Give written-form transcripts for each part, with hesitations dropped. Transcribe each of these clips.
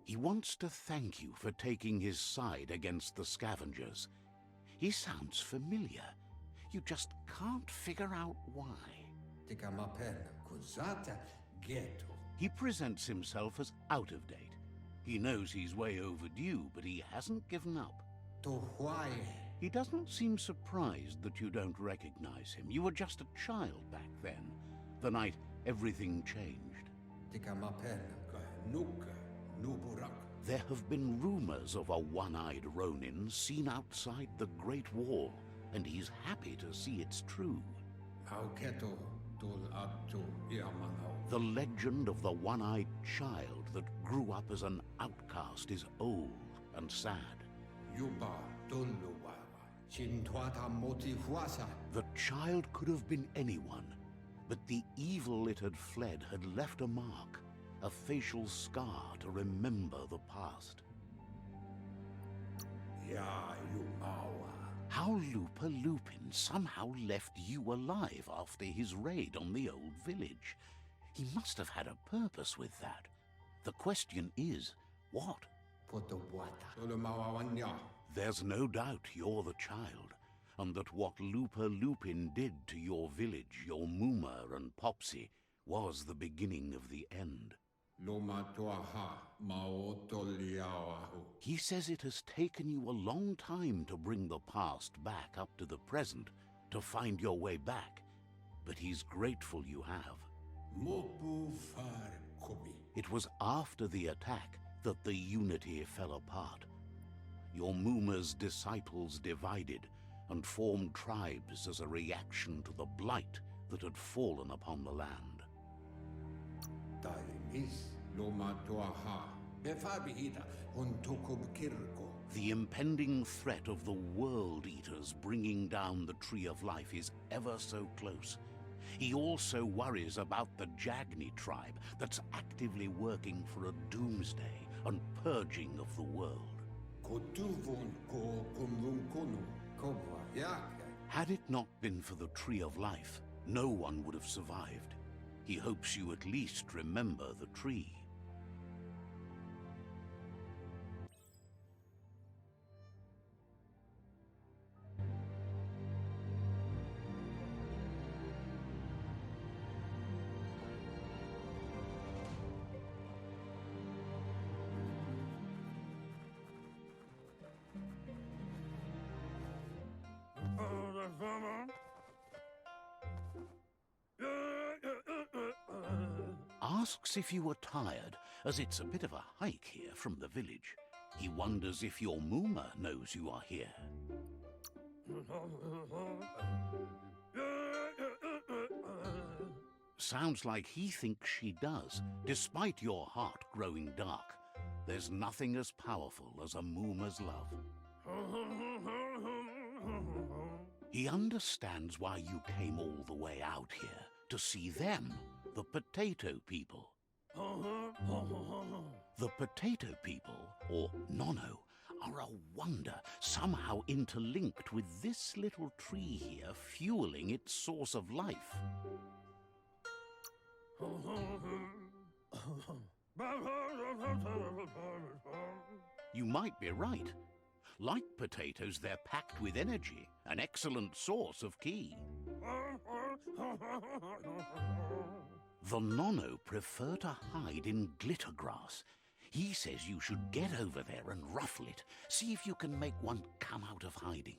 He wants to thank you for taking his side against the scavengers. He sounds familiar. You just can't figure out why. He presents himself as out of date. He knows he's way overdue, but he hasn't given up. He doesn't seem surprised that you don't recognize him. You were just a child back then, the night everything changed. There have been rumors of a one-eyed Ronin seen outside the Great Wall, and he's happy to see it's true. The legend of the one-eyed child that grew up as an outcast is old and sad. The child could have been anyone, but the evil it had fled had left a mark, a facial scar to remember the past. How Lupa Lupin somehow left you alive after his raid on the old village. He must have had a purpose with that. The question is, what? There's no doubt you're the child, and that what Lupa Lupin did to your village, your Muma and Popsy, was the beginning of the end. He says it has taken you a long time to bring the past back up to the present, to find your way back, but he's grateful you have. It was after the attack that the unity fell apart. Your Muma's disciples divided and formed tribes as a reaction to the blight that had fallen upon the land. The impending threat of the World Eaters bringing down the Tree of Life is ever so close. He also worries about the Jagni tribe that's actively working for a doomsday and purging of the world. Had it not been for the Tree of Life, no one would have survived. He hopes you at least remember the tree. Asks if you were tired, as it's a bit of a hike here from the village. He wonders if your Muma knows you are here. Sounds like he thinks she does, despite your heart growing dark. There's nothing as powerful as a Muma's love. He understands why you came all the way out here, to see them, the potato people. The potato people, or Nono, are a wonder, somehow interlinked with this little tree here, fueling its source of life. You might be right. Like potatoes, they're packed with energy, an excellent source of ki. The Nono prefer to hide in glitter grass. He says you should get over there and ruffle it. See if you can make one come out of hiding.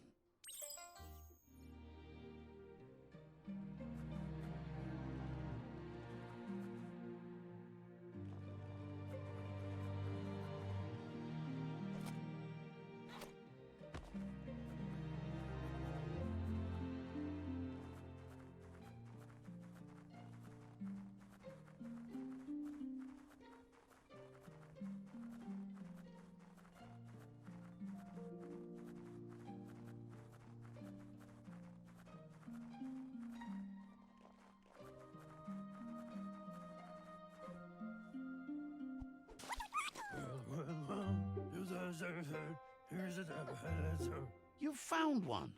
You've found one.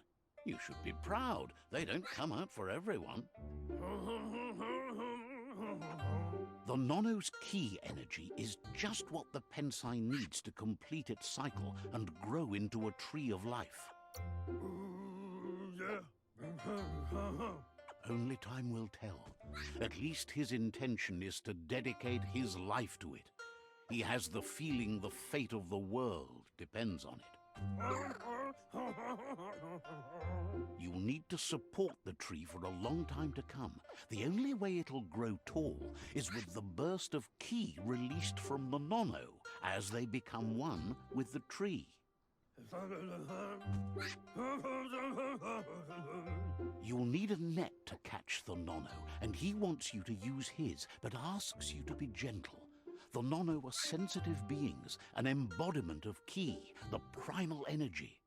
You should be proud. They don't come out for everyone. The Nono's key energy is just what the Pensai needs to complete its cycle and grow into a tree of life. Only time will tell. At least his intention is to dedicate his life to it. He has the feeling the fate of the world depends on it. You'll need to support the tree for a long time to come. The only way it'll grow tall is with the burst of ki released from the Nono as they become one with the tree. You'll need a net to catch the Nono, and he wants you to use his, but asks you to be gentle. The Nono are sensitive beings, an embodiment of ki, the primal energy.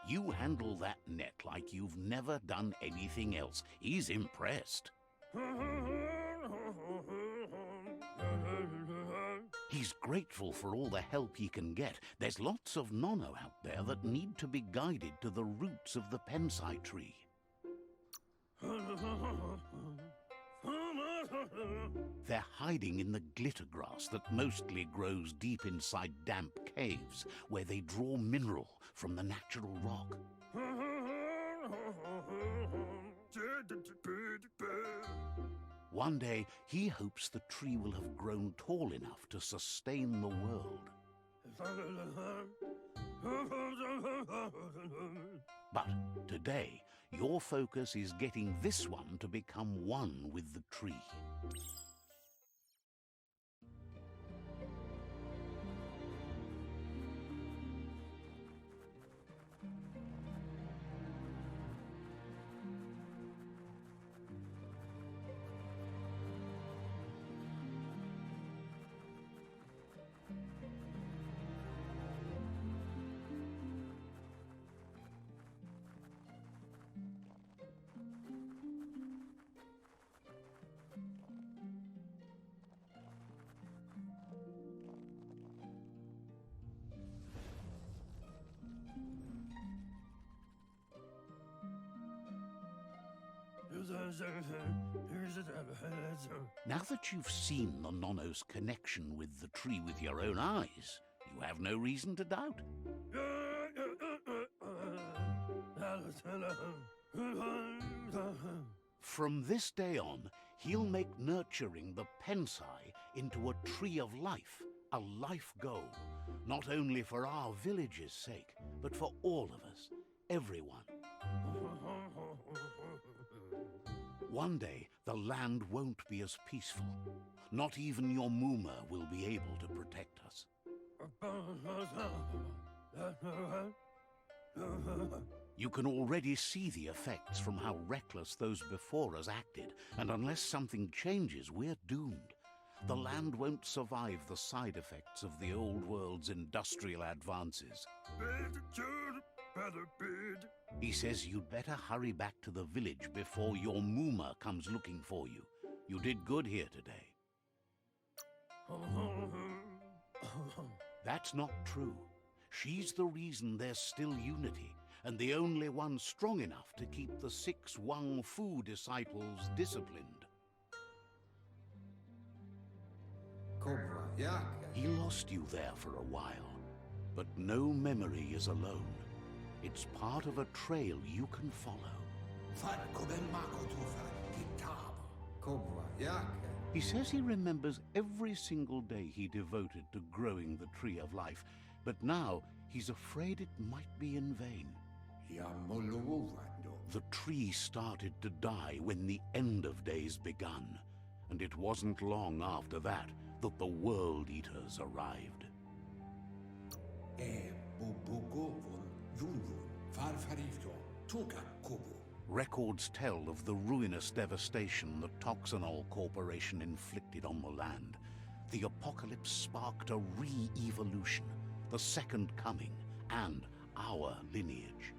You handle that net like you've never done anything else. He's impressed. He's grateful for all the help he can get. There's lots of Nono out there that need to be guided to the roots of the Pensai tree. They're hiding in the glitter grass that mostly grows deep inside damp caves, where they draw mineral from the natural rock. One day, he hopes the tree will have grown tall enough to sustain the world. But today, your focus is getting this one to become one with the tree. Now that you've seen the Nono's connection with the tree with your own eyes, you have no reason to doubt. From this day on, he'll make nurturing the Pensai into a tree of life, a life goal, not only for our village's sake, but for all of us, everyone. One day, the land won't be as peaceful. Not even your Muma will be able to protect us. You can already see the effects from how reckless those before us acted, and unless something changes, we're doomed. The land won't survive the side effects of the old world's industrial advances. He says you'd better hurry back to the village before your Muma comes looking for you. You did good here today. That's not true. She's the reason there's still unity, and the only one strong enough to keep the 6 Wang Fu disciples disciplined. He lost you there for a while, but no memory is alone. It's part of a trail you can follow. He says he remembers every single day he devoted to growing the Tree of Life, but now he's afraid it might be in vain. The tree started to die when the end of days begun, and it wasn't long after that that the World Eaters arrived. Records tell of the ruinous devastation the Toxanol Corporation inflicted on the land. The apocalypse sparked a re-evolution, the Second Coming, and our lineage.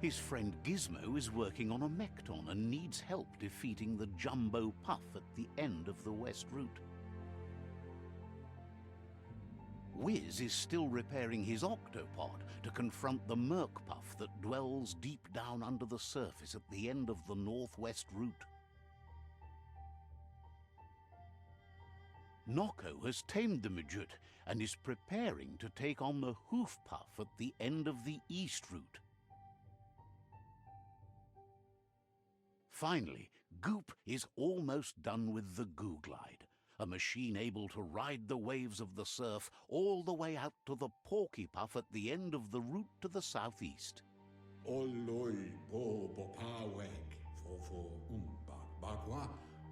His friend Gizmo is working on a mechton and needs help defeating the Jumbo Puff at the end of the West Route. Wiz is still repairing his octopod to confront the Merc Puff that dwells deep down under the surface at the end of the Northwest Route. Nocco has tamed the Midget and is preparing to take on the Hoof Puff at the end of the East Route. Finally, Goop is almost done with the Goo Glide, a machine able to ride the waves of the surf all the way out to the Porky Puff at the end of the route to the southeast. Oloi po bopaweg fofo bagwa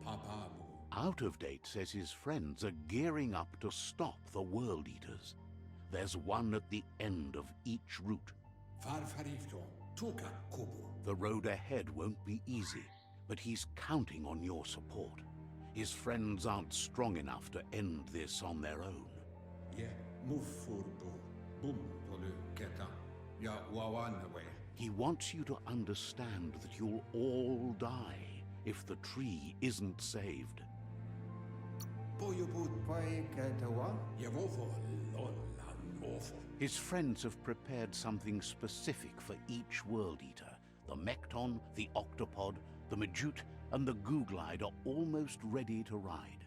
papabu. Out of Date says his friends are gearing up to stop the World Eaters. There's one at the end of each route. Farfarifto tuka kubu. The road ahead won't be easy, but he's counting on your support. His friends aren't strong enough to end this on their own. Yeah, move furbo. Boom tolu keta. Ya wawanwe. He wants you to understand that you'll all die if the tree isn't saved. His friends have prepared something specific for each World Eater. The Mechton, the Octopod, the Majute, and the Goo Glide are almost ready to ride.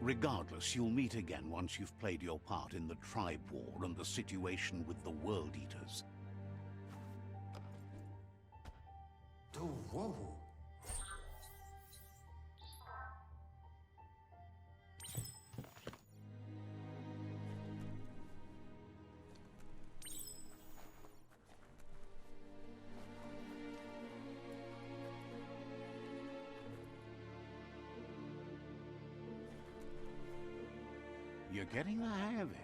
Regardless, you'll meet again once you've played your part in the tribe war and the situation with the World Eaters. You're getting the hang of it.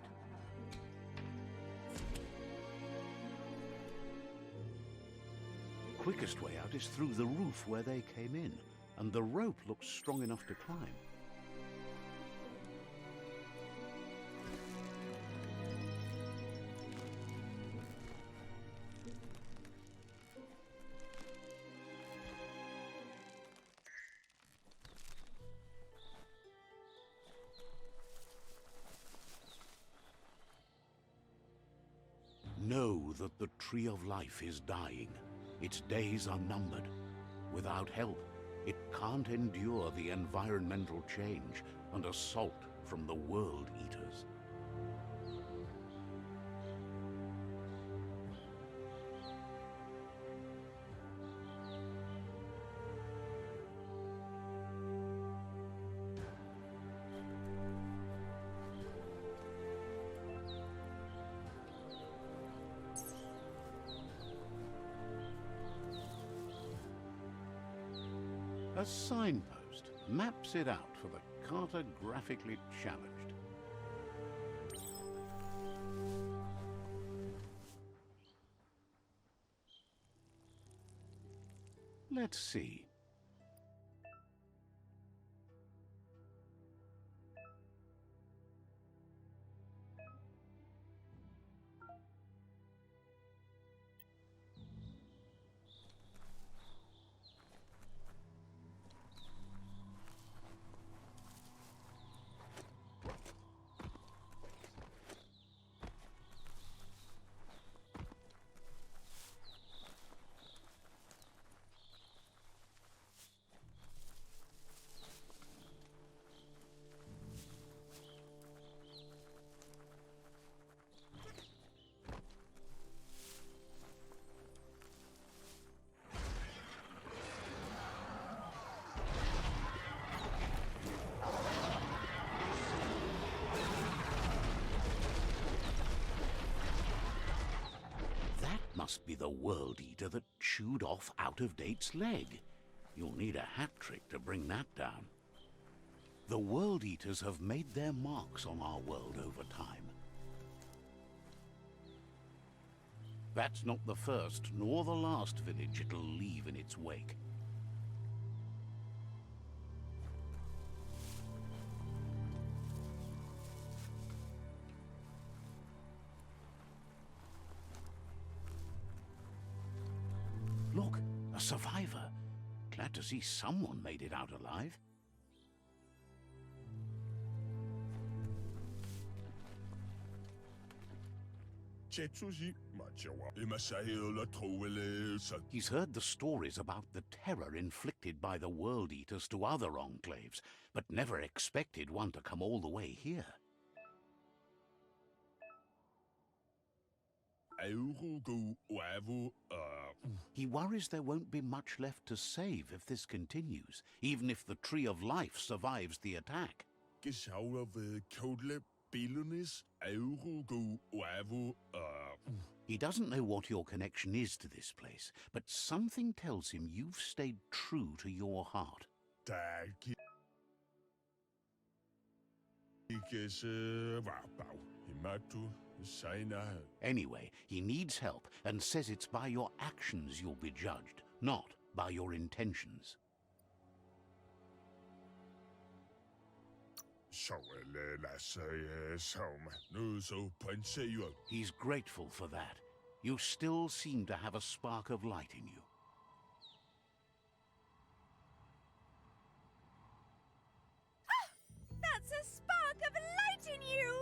Quickest way out is through the roof where they came in, and the rope looks strong enough to climb. Know that the Tree of Life is dying. Its days are numbered. Without help, it can't endure the environmental change and assault from the World Eaters. A signpost maps it out for the cartographically challenged. Let's see. Must be the World Eater that chewed off Out of Date's leg. You'll need a hat trick to bring that down. The World Eaters have made their marks on our world over time. That's not the first nor the last village it'll leave in its wake. survivor. Glad to see someone made it out alive. He's heard the stories about the terror inflicted by the World Eaters to other enclaves, but never expected one to come all the way here. He worries there won't be much left to save if this continues, even if the Tree of Life survives the attack. He doesn't know what your connection is to this place, but something tells him you've stayed true to your heart. Anyway, he needs help and says it's by your actions you'll be judged, not by your intentions. He's grateful for that. You still seem to have a spark of light in you. That's a spark of light in you!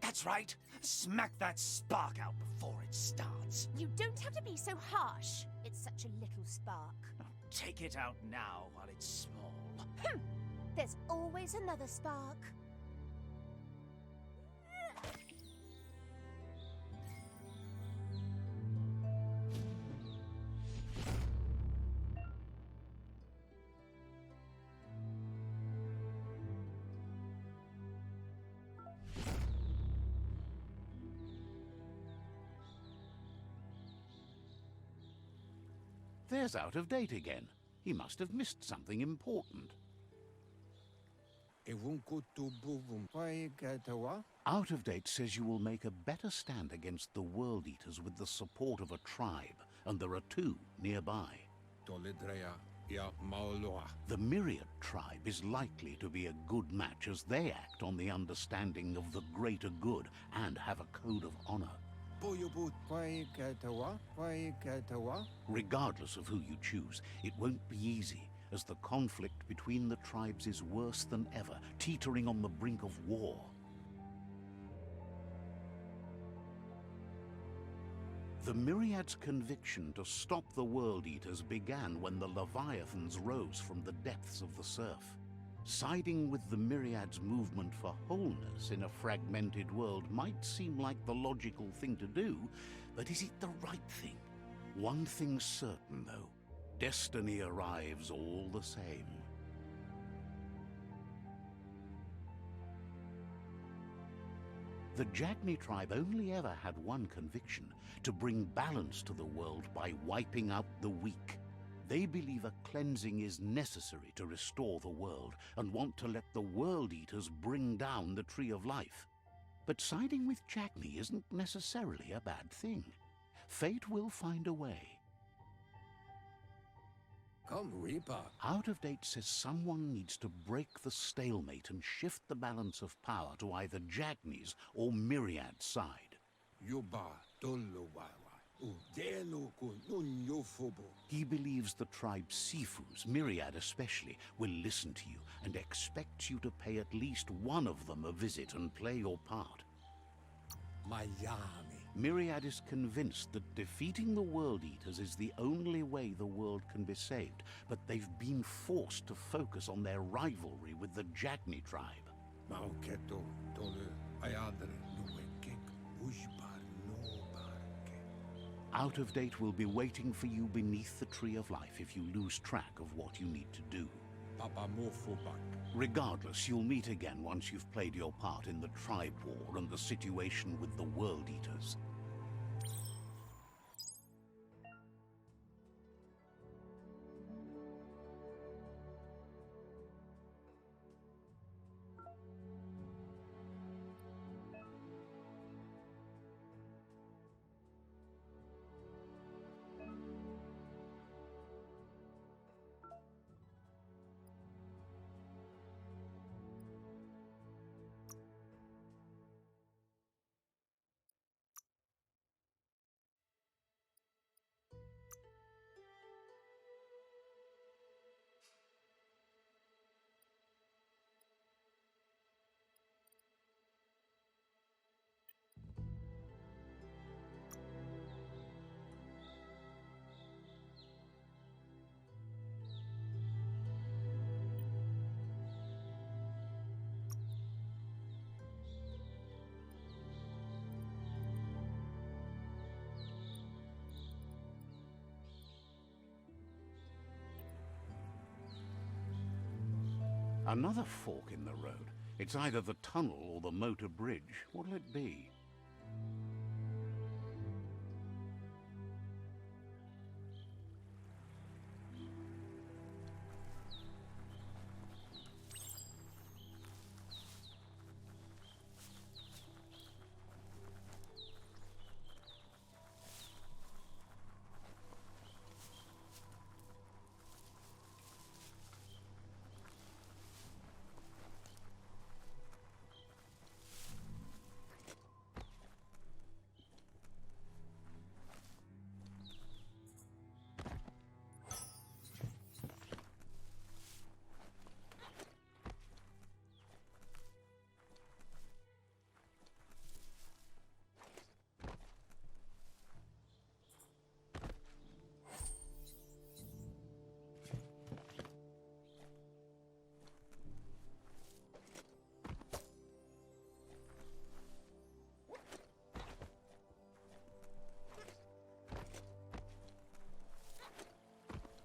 That's right. Smack that spark out before it starts. You don't have to be so harsh. It's such a little spark. Take it out now while it's small. There's always another spark. There's Out of Date again. He must have missed something important. Out of Date says you will make a better stand against the World Eaters with the support of a tribe, and there are two nearby. The Myriad tribe is likely to be a good match as they act on the understanding of the greater good and have a code of honor. Regardless of who you choose, it won't be easy, as the conflict between the tribes is worse than ever, teetering on the brink of war. The Myriad's conviction to stop the World Eaters began when the Leviathans rose from the depths of the surf. Siding with the Myriad's movement for wholeness in a fragmented world might seem like the logical thing to do, but is it the right thing? One thing's certain, though. Destiny arrives all the same. The Jagni tribe only ever had one conviction: to bring balance to the world by wiping out the weak. They believe a cleansing is necessary to restore the world and want to let the World Eaters bring down the Tree of Life. But siding with Jagni isn't necessarily a bad thing. Fate will find a way. Come, Reaper. Out of Date says someone needs to break the stalemate and shift the balance of power to either Jagni's or Myriad's side. He believes the tribe Sifus, Myriad especially, will listen to you and expects you to pay at least one of them a visit and play your part. Myriad is convinced that defeating the World Eaters is the only way the world can be saved, but they've been forced to focus on their rivalry with the Jagni tribe. Out of Date will be waiting for you beneath the Tree of Life if you lose track of what you need to do. Regardless, you'll meet again once you've played your part in the tribe war and the situation with the World Eaters. Another fork in the road. It's either the tunnel or the motor bridge. What'll it be?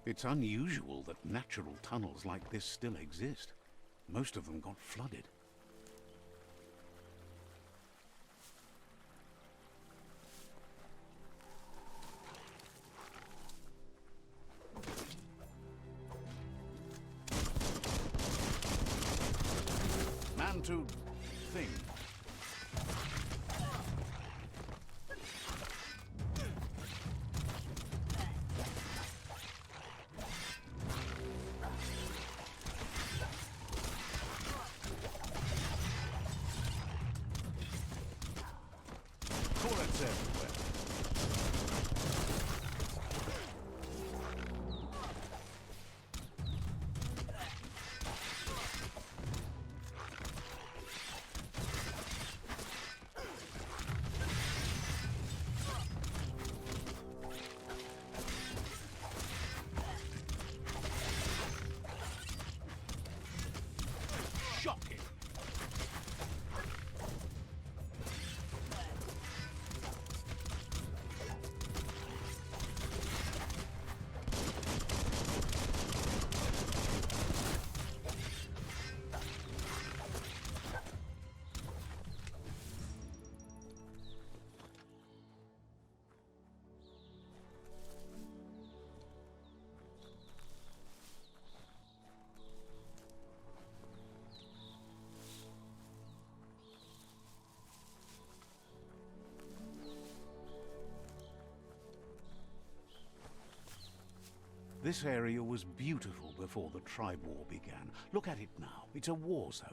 It's unusual that natural tunnels like this still exist. Most of them got flooded. Man to thing. Bullets everywhere. Shocking. This area was beautiful before the tribe war began. Look at it now. It's a war zone.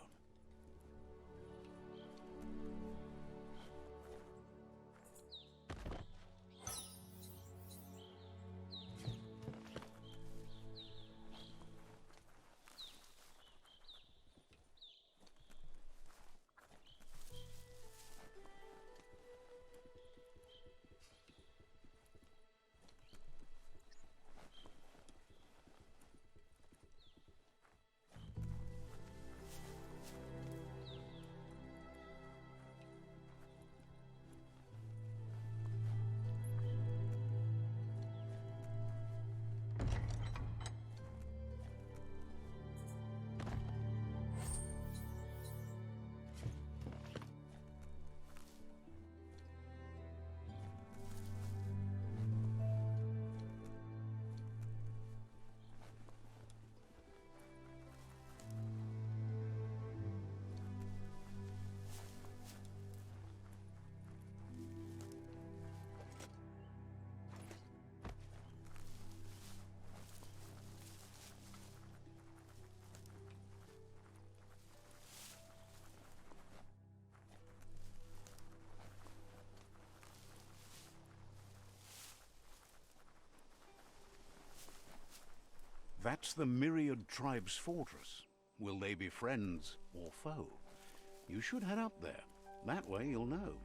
That's the Myriad Tribe's fortress. Will they be friends or foe? You should head up there. That way you'll know.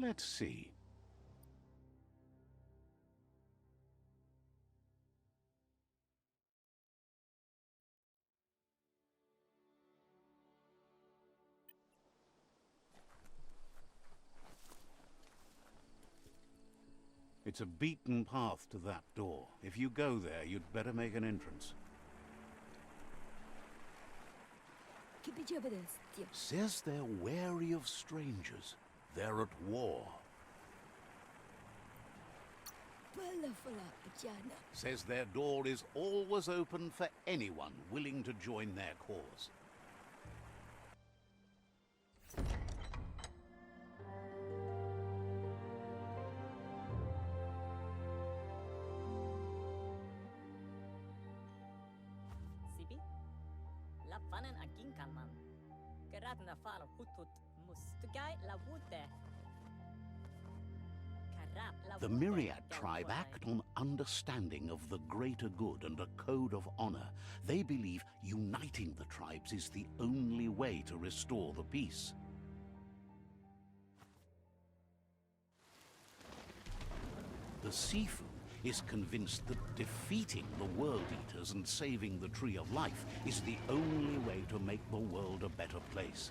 Let's see. It's a beaten path to that door. If you go there, you'd better make an entrance. Says they're wary of strangers. They're at war. Says their door is always open for anyone willing to join their cause. The Myriad tribe act on understanding of the greater good and a code of honor. They believe uniting the tribes is the only way to restore the peace. The Sifu is convinced that defeating the World Eaters and saving the Tree of Life is the only way to make the world a better place.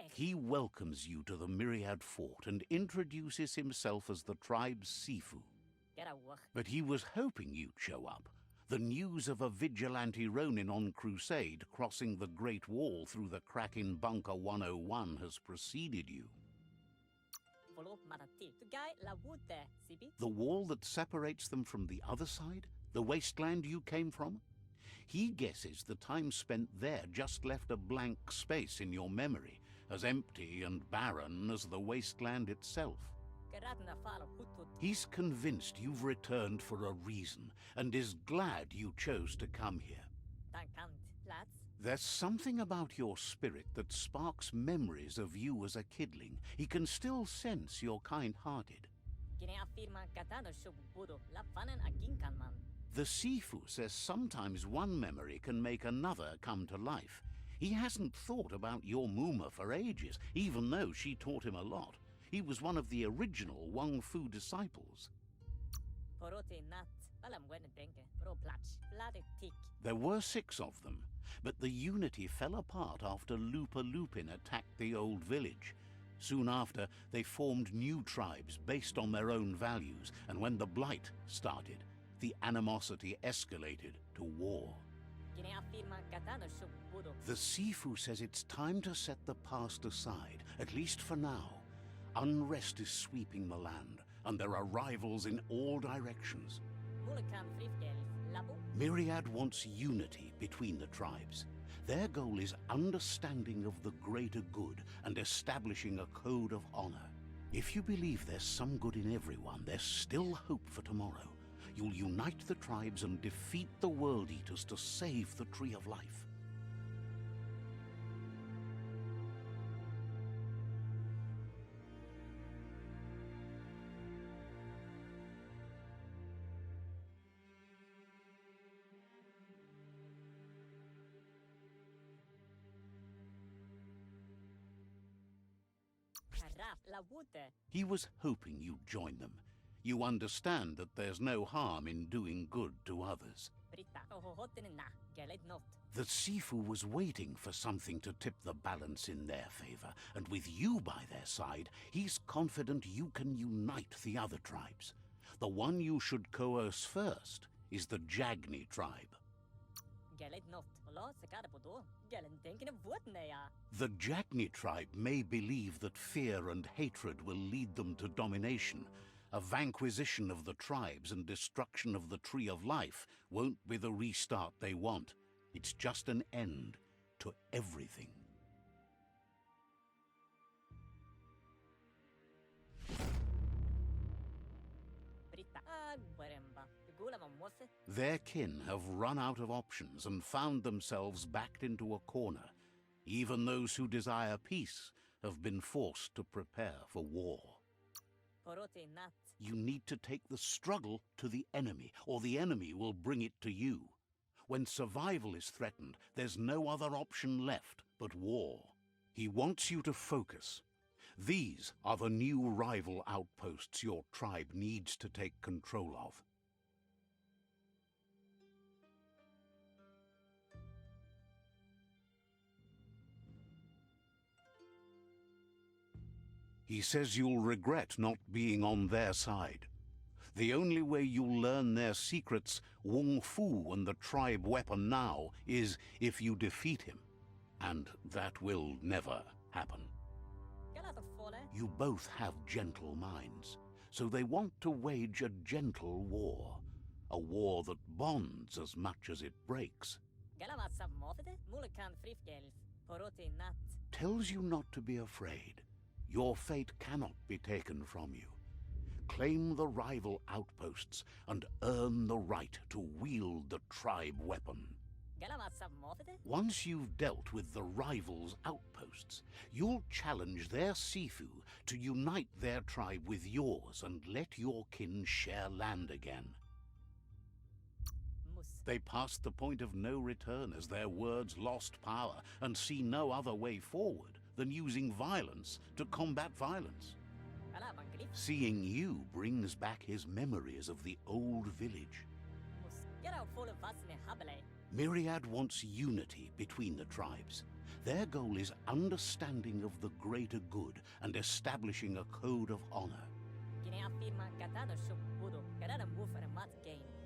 He welcomes you to the Myriad Fort and introduces himself as the tribe's Sifu. But he was hoping you'd show up. The news of a vigilante Ronin on crusade crossing the Great Wall through the crack in Bunker 101 has preceded you. The wall that separates them from the other side? The wasteland you came from? He guesses the time spent there just left a blank space in your memory, as empty and barren as the wasteland itself. He's convinced you've returned for a reason, and is glad you chose to come here. There's something about your spirit that sparks memories of you as a kidling. He can still sense you're kind-hearted. The Sifu says sometimes one memory can make another come to life. He hasn't thought about your Muma for ages, even though she taught him a lot. He was one of the original Wang Fu disciples. There were 6 of them, but the unity fell apart after Lupa Lupin attacked the old village. Soon after, they formed new tribes based on their own values, and when the Blight started, the animosity escalated to war. The Sifu says it's time to set the past aside, at least for now. Unrest is sweeping the land, and there are rivals in all directions. Myriad wants unity between the tribes. Their goal is understanding of the greater good and establishing a code of honor. If you believe there's some good in everyone, there's still hope for tomorrow. You'll unite the tribes and defeat the World Eaters to save the Tree of Life. He was hoping you'd join them. You understand that there's no harm in doing good to others. The Sifu was waiting for something to tip the balance in their favor, and with you by their side, he's confident you can unite the other tribes. The one you should coerce first is the Jagni tribe. The Jagni tribe may believe that fear and hatred will lead them to domination. A vanquisition of the tribes and destruction of the Tree of Life won't be the restart they want. It's just an end to everything. Their kin have run out of options and found themselves backed into a corner. Even those who desire peace have been forced to prepare for war. You need to take the struggle to the enemy, or the enemy will bring it to you. When survival is threatened, there's no other option left but war. He wants you to focus. These are the new rival outposts your tribe needs to take control of. He says you'll regret not being on their side. The only way you'll learn their secrets, Wung Fu and the tribe weapon now, is if you defeat him. And that will never happen. You both have gentle minds, so they want to wage a gentle war. A war that bonds as much as it breaks. Tells you not to be afraid. Your fate cannot be taken from you. Claim the rival outposts and earn the right to wield the tribe weapon. Once you've dealt with the rivals' outposts, you'll challenge their Sifu to unite their tribe with yours and let your kin share land again. They passed the point of no return as their words lost power and see no other way forward than using violence to combat violence. Seeing you brings back his memories of the old village. Myriad wants unity between the tribes. Their goal is understanding of the greater good and establishing a code of honor.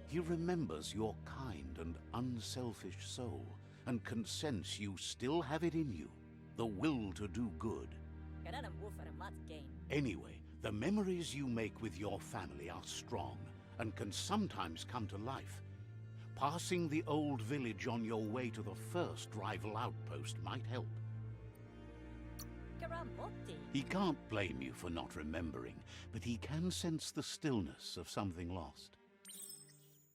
He remembers your kind and unselfish soul and can sense you still have it in you, the will to do good. Anyway, the memories you make with your family are strong and can sometimes come to life. Passing the old village on your way to the first rival outpost might help. He can't blame you for not remembering, but he can sense the stillness of something lost.